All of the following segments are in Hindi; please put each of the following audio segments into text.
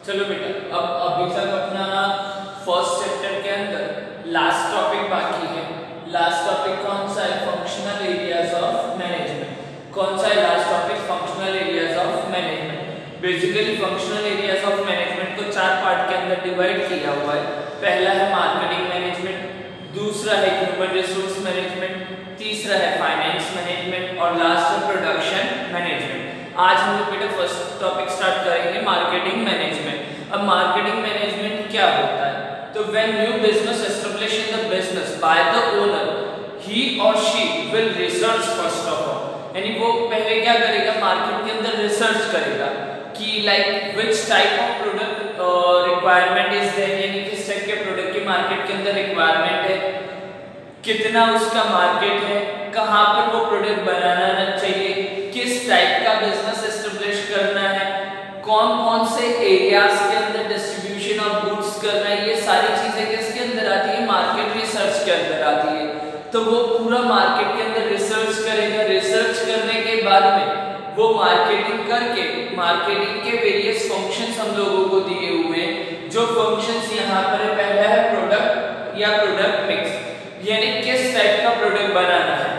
चलो बेटा, अब अभी तक अपना फर्स्ट चैप्टर के अंदर लास्ट टॉपिक बाकी है। लास्ट टॉपिक कौन सा है? Functional areas of management. कौन सा है last topic? Functional areas of management. Basically functional areas of management को चार पार्ट के अंदर डिवाइड किया हुआ है। पहला है मार्केटिंग मैनेजमेंट, दूसरा है ह्यूमन रिसोर्स मैनेजमेंट, तीसरा है फाइनेंस मैनेजमेंट और लास्ट है प्रोडक्शन मैनेजमेंट। आज हम लोग बेटा फर्स्ट टॉपिक स्टार्ट करेंगे मार्केटिंग मैनेजमेंट। अब मार्केटिंग मैनेजमेंट क्या होता है? तो when new business establish in the business by the owner, he और she will research first of all, यानी वो पहले क्या करेगा? मार्केट के अंदर रिसर्च करेगा कि like which type of product requirement is there, यानी किस टाइप के प्रोडक्ट की मार्केट के अंदर रिक्वायरमेंट है, कितना उसका मार्केट है, कहाँ पर वो प्रोडक्ट बनाना चाहिए, किस टाइप का बिजनेस एस्टैब्लिश करना है, कौन कौन से एरियाज के अंदर डिस्ट्रीब्यूशन ऑफ गुड्स करना है, ये सारी चीजें किसके अंदर आती है? मार्केट रिसर्च के अंदर आती है। तो वो पूरा मार्केट के अंदर रिसर्च करेगा। रिसर्च करने के बाद में वो मार्केटिंग करके, मार्केटिंग के वेरियस फंक्शंस हम लोगों को दिए हुए हैं। जो फंक्शंस यहाँ पर है, पहला है प्रोडक्ट या प्रोडक्ट मिक्स, यानी किस टाइप का प्रोडक्ट बनाना है,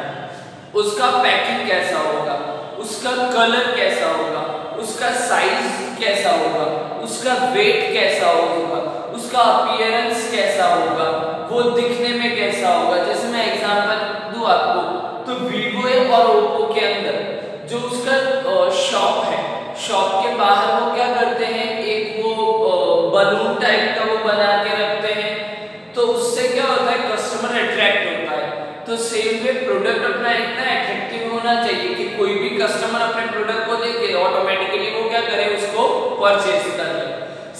उसका पैकिंग कैसा होगा, उसका कलर कैसा होगा, उसका साइज कैसा होगा, उसका वेट कैसा होगा, उसका अपीयरेंस कैसा होगा, वो दिखने में कैसा होगा। जैसे मैं एग्जांपल दूं आपको, तो वीवो और ओप्पो के अंदर जो उसका शॉप है, शॉप के बाहर वो क्या करते हैं? एक वो बलून टाइप का वो बना के रखते हैं, तो उससे क्या होता है? कस्टमर अट्रैक्ट होता है। तो सेम वे प्रोडक्ट अपना इतना अट्रैक्टिव होना चाहिए कि कोई भी कस्टमर अपने प्रोडक्ट को देख के ऑटोमेटिकली वो क्या करे? उसको परचेज कर ले।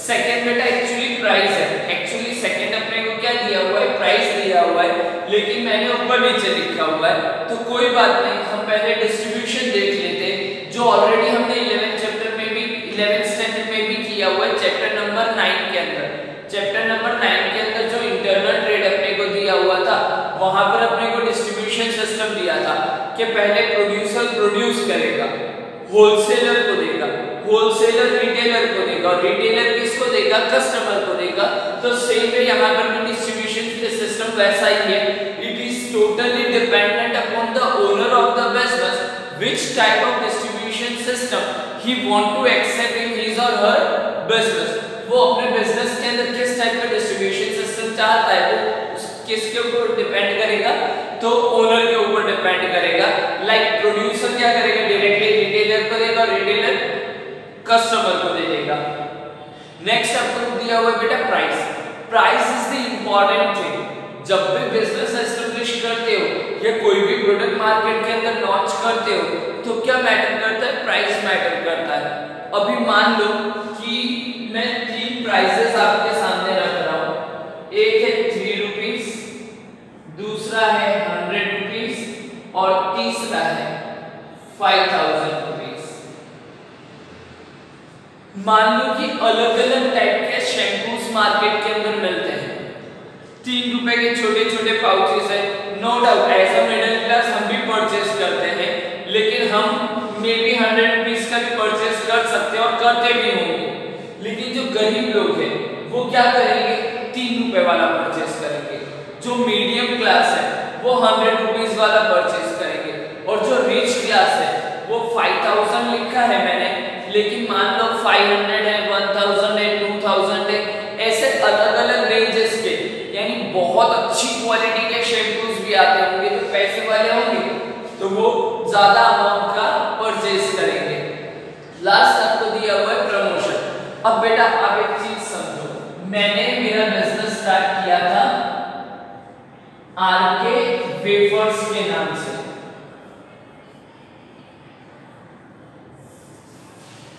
सेकंड बेटा एक्चुअली प्राइस है। एक्चुअली सेकंड अपने को क्या दिया हुआ है? प्राइस दिया हुआ है, लेकिन मैंने ऊपर नीचे लिखा हुआ है, तो कोई बात नहीं, हम पहले डिस्ट्रीब्यूशन देख लेते, जो ऑलरेडी हमने 11th चैप्टर में भी 11th स्टैंडर्ड में भी किया हुआ है, चैप्टर नंबर 9 के अंदर। चैप्टर नंबर 9 के अंदर जो इंटरनल ट्रेड अपने को दिया हुआ था, वहां पर अपने को डिस्ट्रीब्यूशन सिस्टम दिया था कि पहले प्रोड्यूसर प्रोड्यूस करेगा, होलसेलर को देगा, होलसेलर रिटेलर को देगा और रिटेलर किसको देगा? कस्टमर को देगा। तो सेम वे यहाँ पर भी डिस्ट्रीब्यूशन सिस्टम वैसा ही है। It is totally dependent upon the owner of the business which type of distribution system he want to accept in his और हर बिजनेस। वो अपने बिजनेस के अंदर किस टाइप का डिस्ट्रीब्यूशन सिस्टम चाहता है, वो किसके ऊपर डिपेंड करेगा? तो ओनर के ऊपर डिपेंड करेगा। लाइक प्रोड्यूसर क्या करेगा? डायरेक्टली रिटेलर को देगा, रिटेलर कस्टमर को दे देगा। नेक्स्ट आपको दिया हुआ है बेटा price. Price is the important thing. जब भी बिजनेस एस्टैब्लिश करते हो या कोई भी प्रोडक्ट मार्केट के अंदर लॉन्च करते हो, तो क्या मैटर करता है? प्राइस मैटर करता है। अभी मान लो कि मैं 3 प्राइसेस आपके सामने रख रहा हूं। एक है 3 रुपीज, दूसरा है 100 रुपीज और तीसरा है 5000 रुपीज। मान लो कि अलग अलग टाइप के शैम्पूस मार्केट के अंदर मिलते हैं। 3 रुपए के छोटे छोटे पाउचेस है। No doubt as a middle class हम भी परचेस करते हैं, लेकिन हम मे बी 100 रुपीज का भी परचेस कर सकते हैं और करते भी होंगे। लेकिन जो गरीब लोग हैं वो क्या करेंगे? 3 रुपए वाला परचेस करेंगे। जो मीडियम क्लास है वो 100 रुपीज वाला परचेस करेंगे, और जो रिच क्लास है वो 5000 लिखा है मैंने, लेकिन मान लो 500 है, 1000 है, 2000 है, ऐसे अलग अलग रेंजेस के, यानी बहुत अच्छी क्वालिटी के शैम्पूस भी आते होंगे। जो पैसे वाले होंगे तो वो ज्यादा अमाउंट का परचेस करेंगे। लास्ट आपको दिया हुआ है प्रमोशन। अब बेटा आप एक चीज समझो, मैंने मेरा बिजनेस स्टार्ट किया था आरके वेफर्स के नाम से।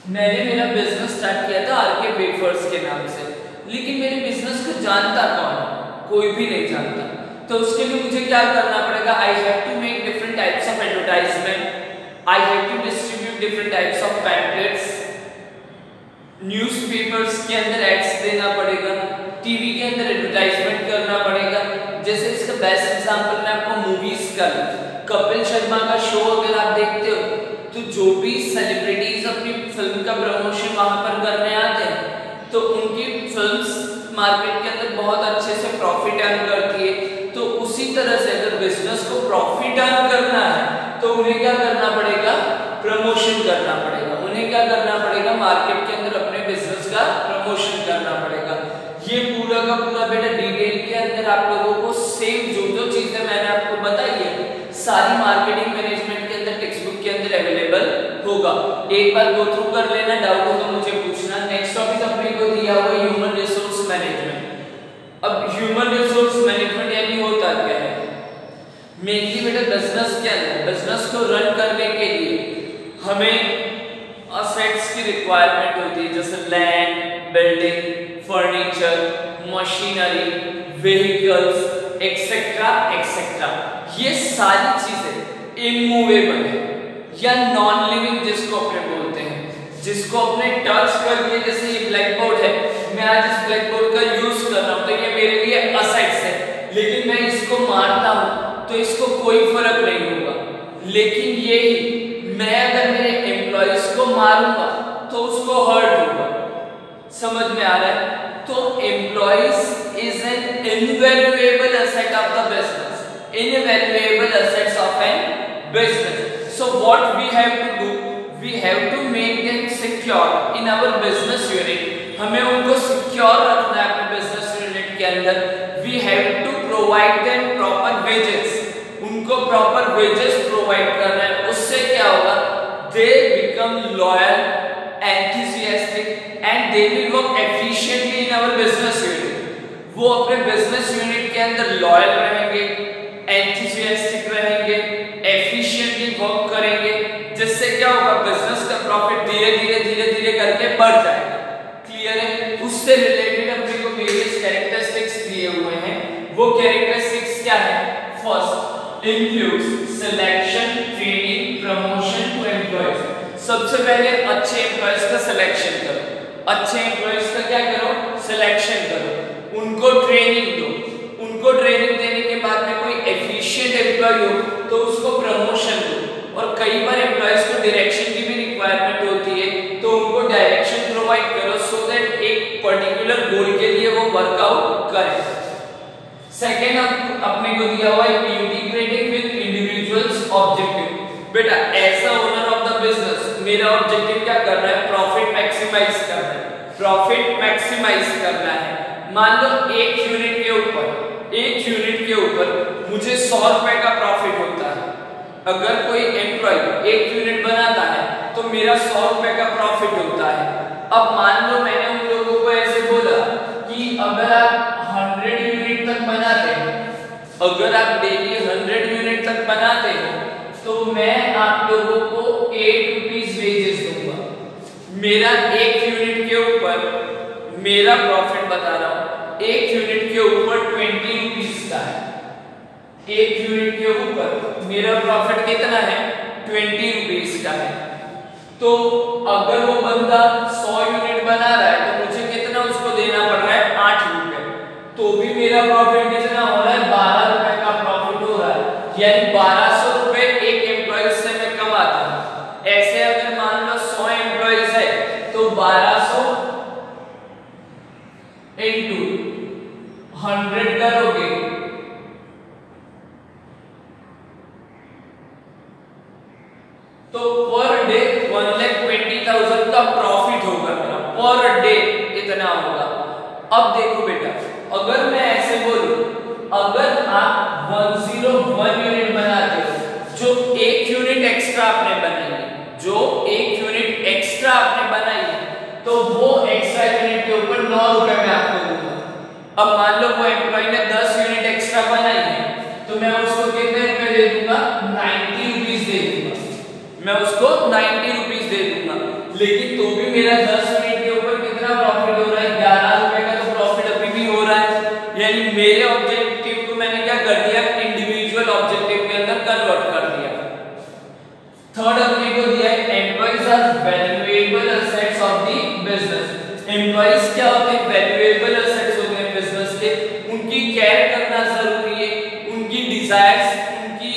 मैंने मेरा बिजनेस स्टार्ट किया था आरके वेफर्स के नाम से, लेकिन मेरे बिजनेस को जानता कौन? कोई भी नहीं जानता। तो उसके लिए मुझे क्या करना पड़ेगा? I have to make different types of advertisement, I have to distribute different types of pamphlets, newspapers के अंदर एड्स देना पड़ेगा, टीवी के अंदर एडवर्टाइजमेंट करना पड़ेगा। जैसे इसका बेस्ट एग्जांपल मैं आपको मूवीज का, कपिल शर्मा का शो अगर आप देखते हो, तो जो भी सेलिब्रिटीज अपनी फिल्म का प्रमोशन वहां पर करने आते हैं, तो मार्केट के अंदर बहुत अच्छे से प्रॉफिट अर्न करती है, तो उसी तरह से अगर बिजनेस को प्रॉफिट अर्न करना है तो उन्हें क्या करना पड़ेगा, प्रमोशन करना पड़ेगा। उन्हें क्या करना पड़ेगा, मार्केट के अंदर अपने बिजनेस का प्रमोशन करना पड़ेगा। ये पूरा का पूरा बेटा डिटेल के अंदर आप लोगों को सेम जो जो चीजें मैंने आपको बताई है सारी मार्केटिंग मैनेजमेंट के अंदर टेक्स्ट बुक के अंदर अवेलेबल होगा। एक बार गो थ्रू कर लेना, डाउट हो तो मुझे पूछना। नेक्स्ट टॉपिक अपने को दिया हुआ है ह्यूमन रिसोर्स मैनेजमेंट। अब ह्यूमन रिसोर्स मैनेजमेंट यानी होता क्या है, मेनली बेटा बिजनेस के अंदर बिजनेस को रन करने के लिए हमें असेट्स की रिक्वायरमेंट होती है, जैसे land, building, furniture, machinery, vehicles etcetera etcetera. ये सारी चीजें इमूवेबल है या नॉन लिविंग जिसको अपने बोलते हैं, जिसको अपने टच करके, जैसे ये ब्लैक बोर्ड है, मैं आज इस ब्लैक बोर्ड का यूज कर रहा हूं तो ये मेरे लिए असेट्स है, लेकिन मैं इसको मारता हूं तो इसको कोई फर्क नहीं होगा। लेकिन यही मैं अगर मेरे एम्प्लॉइज को मारूंगा तो उसको हर्ट होगा। समझ में आ रहा है? तो employees is an invaluable asset of the business, invaluable assets of an business. So what we have to do, we have to make them secure in our business unit. हमें उनको सिक्योर रखना है अपने बिजनेस यूनिट के अंदर। We have to provide them proper wages, उनको प्रॉपर वेजेस प्रोवाइड करना है। उससे क्या होगा, they become loyal, enthusiastic and they will work efficiently in our business unit. वो अपने बिजनेस यूनिट के अंदर लॉयल रहेंगे, एंथुसियास्टिक रहेंगे, एफिशिएंटली वर्क करेंगे, जिससे क्या होगा, बिजनेस का प्रॉफिट धीरे धीरे धीरे धीरे करके बढ़ जाएगा। क्लियर है? उससे रिलेटेड अपने को वेरियस कैरेक्टरिस्टिक्स दिए हुए हैं। वो कैरेक्टरिस्टिक्स क्या है? First includes selection, training, promotion to employees. सबसे पहले अच्छे एम्प्लॉइज का सिलेक्शन करो, अच्छे एम्प्लॉइज का क्या करो, सिलेक्शन करो, उनको ट्रेनिंग दो, उनको ट्रेनिंग देने के बाद में कोई एफिशिएंट एम्प्लॉय हो तो उसको प्रमोशन दो। और कई बार एम्प्लॉइज को डायरेक्शन की भी रिक्वायरमेंट होती है तो उनको डायरेक्शन प्रोवाइड करो सो दैट एक पर्टिकुलर गोल के लिए वो वर्कआउट करें। सेकेंड अपने को दिया हुआ है इंटीग्रेटिंग विद इंडिविजुअल्स ऑब्जेक्टिव। बेटा as a owner of the business मेरा ऑब्जेक्टिव क्या करना है, प्रॉफिट मैक्सिमाइज करना है, प्रॉफिट मैक्सिमाइज करना है। मान लो एक यूनिट के ऊपर मुझे 100 रुपए का प्रॉफिट होता है। अगर कोई एम्प्लॉय एक यूनिट बनाता है तो मेरा 100 रुपए का प्रॉफिट होता है। अब मान लो मैंने उन लोगों को ऐसे बोला कि अगर आप 100 यूनिट तक बनाते हो, अगर आप डेली 100 यूनिट तक बनाते हो तो मैं आप लोगों को 8 रुपीज वेजेस दूंगा। मेरा एक यूनिट के ऊपर मेरा प्रॉफिट बता रहा हूं, एक यूनिट के ऊपर 20 रुपीज का है। एक यूनिट के ऊपर मेरा प्रॉफिट कितना है, 20 रुपीज का है। तो अगर वो बंदा 100 यूनिट बना रहा है तो मुझे कितना उसको देना पड़ रहा है, 8 रुपए। तो भी मेरा प्रॉफिट कितना हो रहा है, 12 रुपए का प्रॉफिट हो रहा है, यानी 1200 रुपए एक एम्प्लॉय से मैं कमाता हूं। ऐसे अगर मान लो 100 एम्प्लॉइज है तो 1200 इंटू 100 करोगे तो पर डे 1,20,000 का प्रॉफिट होगा मेरा, पर डे इतना होगा। अब देखो बेटा, अगर मैं ऐसे बोलूं, अगर आप 101 यूनिट बनाते हो, जो एक यूनिट एक्स्ट्रा आपने बनाई है, जो एक यूनिट एक्स्ट्रा आपने बनाई है, तो वो एक्स्ट्रा यूनिट के ऊपर 9 रुपए में आपको दूंगा। अब मान लो वो एम्प्लॉय ने 10 यूनिट एक्स्ट्रा बनाई है तो मैं उसको कितने रुपए दे दूंगा, 90 रुपीज दे दूंगा। मैं उसको 90 रुपीज दे दूंगा, लेकिन तो भी मेरा 10 यूनिट के ऊपर कितना प्रॉफिट हो रहा है, 11 रुपए का तो प्रॉफिट अभी भी हो रहा है। यानी मेरे ऑब्जेक्टिव को मैंने क्या कर दिया, इंडिविजुअल ऑब्जेक्टिव के अंदर कन्वर्ट कर दिया। थर्ड अपने को दिया है employees are valuable assets of the business. Employees क्या होते हैं, वैल्यूएबल एसेट्स होते हैं बिजनेस के। उनकी केयर करना जरूरी है, उनकी डिजायर्स, उनकी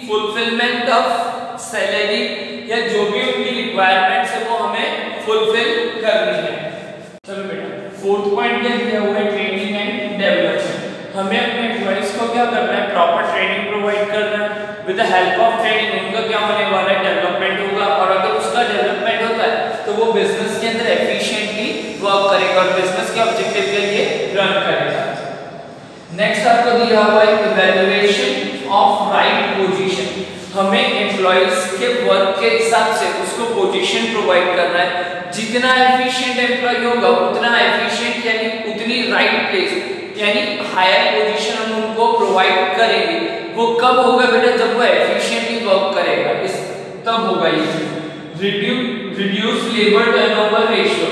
फुलफिलमेंट ऑफ सैलरी या जो भी उनकी रिक्वायरमेंट्स है वो हमें फुलफिल करनी है। चलो बेटा, फोर्थ पॉइंट क्या दिया हुआ है, ट्रेनिंग हमें अपने एम्प्लॉइज को क्या करना है, प्रॉपर ट्रेनिंग प्रोवाइड करना है। With the help of training उनका क्या होने वाला है, डेवलपमेंट होगा, और अगर उसका डेवलपमेंट होता है तो वो बिजनेस के अंदर एफिशिएंटली वर्क करेगा और बिजनेस के ऑब्जेक्टिव के लिए रन करेगा। नेक्स्ट आपको दिया हुआ है इवैल्यूएशन ऑफ राइट पोजीशन। हमें एम्प्लॉइज के वर्क के हिसाब से उसको पोजीशन प्रोवाइड करना है। जितना एफिशिएंट एम्प्लॉय होगा उतना एफिशिएंट यानी उतनी राइट प्लेस यानी हायर पोजीशन हम उनको प्रोवाइड करेंगे। वो कब होगा बेटा, जब वो एफिशिएंटली वर्क करेगा, इस तब होगा ये। Reduce labour turnover ratio.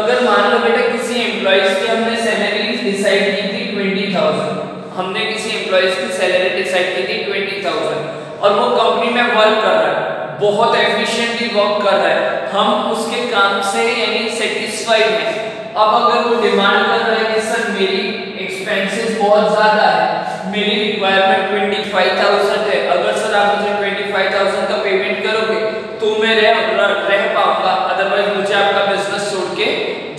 अगर मान लो बेटा किसी एम्प्लॉइज की हमने सैलरी डिसाइड की थी 20,000, हमने किसी एम्प्लॉइज की सैलरी डिसाइड की थी 20,000 और वो कंपनी में वर्क कर रहा है, बहुत एफिशिएंटली वर्क कर रहा है, हम उसके काम से यानी सेटिस्फाइड हैं। अब अगर वो डिमांड कर रहा है कि सर मेरी एक्सपेंसेस बहुत ज्यादा है, मेरी रिक्वायरमेंट 25,000 है, अगर सर आप मुझे 25,000 का पेमेंट करोगे तो मैं रह पाऊंगा, अदरवाइज मुझे आपका बिजनेस छोड़ के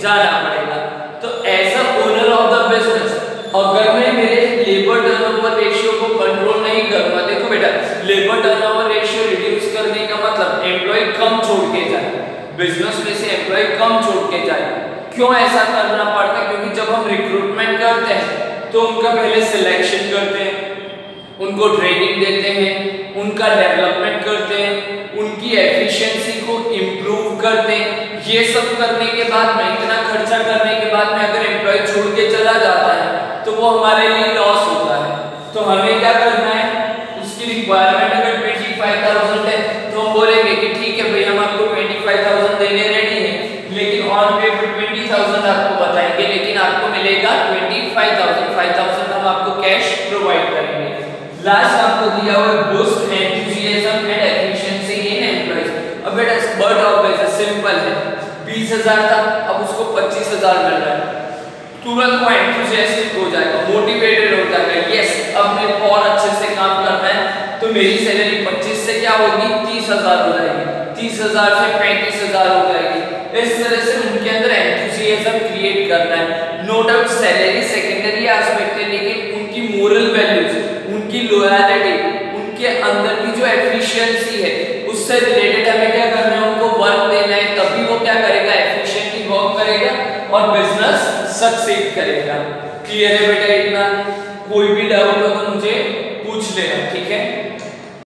जाना पड़ेगा। तो as a owner of the business अगर मैं मेरे लेबर टर्नओवर रेशियो को कंट्रोल नहीं करूंगा, देखो बेटा लेबर टर्नओवर रेशियो रिड्यूस करने का मतलब एम्प्लॉय कम छोड़ के जाए, बिजनेस में से एम्प्लॉय कम छोड़ के जाए। क्यों ऐसा करना पड़ता है, क्योंकि जब हम रिक्रूटमेंट करते हैं तो उनका पहले सिलेक्शन करते हैं, उनको ट्रेनिंग देते हैं, उनका डेवलपमेंट करते हैं, उनकी एफिशिएंसी को इम्प्रूव करते हैं। ये सब करने के बाद में, इतना खर्चा करने के बाद में अगर एम्प्लॉय छोड़ के चला जाता है तो वो हमारे लिए लॉस होता है। तो हमें क्या करना है, उसकी रिक्वायरमेंट अगर 25,000 है तो हम बोलेंगे कि ठीक है भाई हम आपको 25,000 देने रेडी हैं, लेकिन ऑन पेपर 20,000 आपको बताएंगे, लेकिन आपको मिलेगा 25,000, 5,000 हम आपको कैश प्रोवाइड करेंगे। लास्ट आपको दिया हुआ है boost enthusiasm and efficiency in employees. अब बेटा बट ऑब्वियस सिंपल है, 20,000 था अब उसको 25,000 मिल रहा है, तुरंत वो एंथुसियास्टिक हो जाएगा, मोटिवेटेड हो जाएगा, यस अब मेरे को और अच्छे से काम करना है, तो मेरी सैलरी 25 से क्या होगी 30,000 हो जाएगी, 30,000 से 35,000 हो जाएगी। इस तरह से उनके अंदर एंथुसियाज्म क्रिएट करना है। No doubt salary secondary aspect है, लेकिन उनकी मोरल वैल्यूज, उनकी लॉयल्टी, उनके अंदर की जो एफिशिएंसी है उससे रिलेटेड हमें क्या करना है, उनको वर्क देना है, तभी वो क्या करेगा, एफिशिएंटली वर्क करेगा और बिजनेस सक्सीड करेगा। क्लियर है बेटा इतना?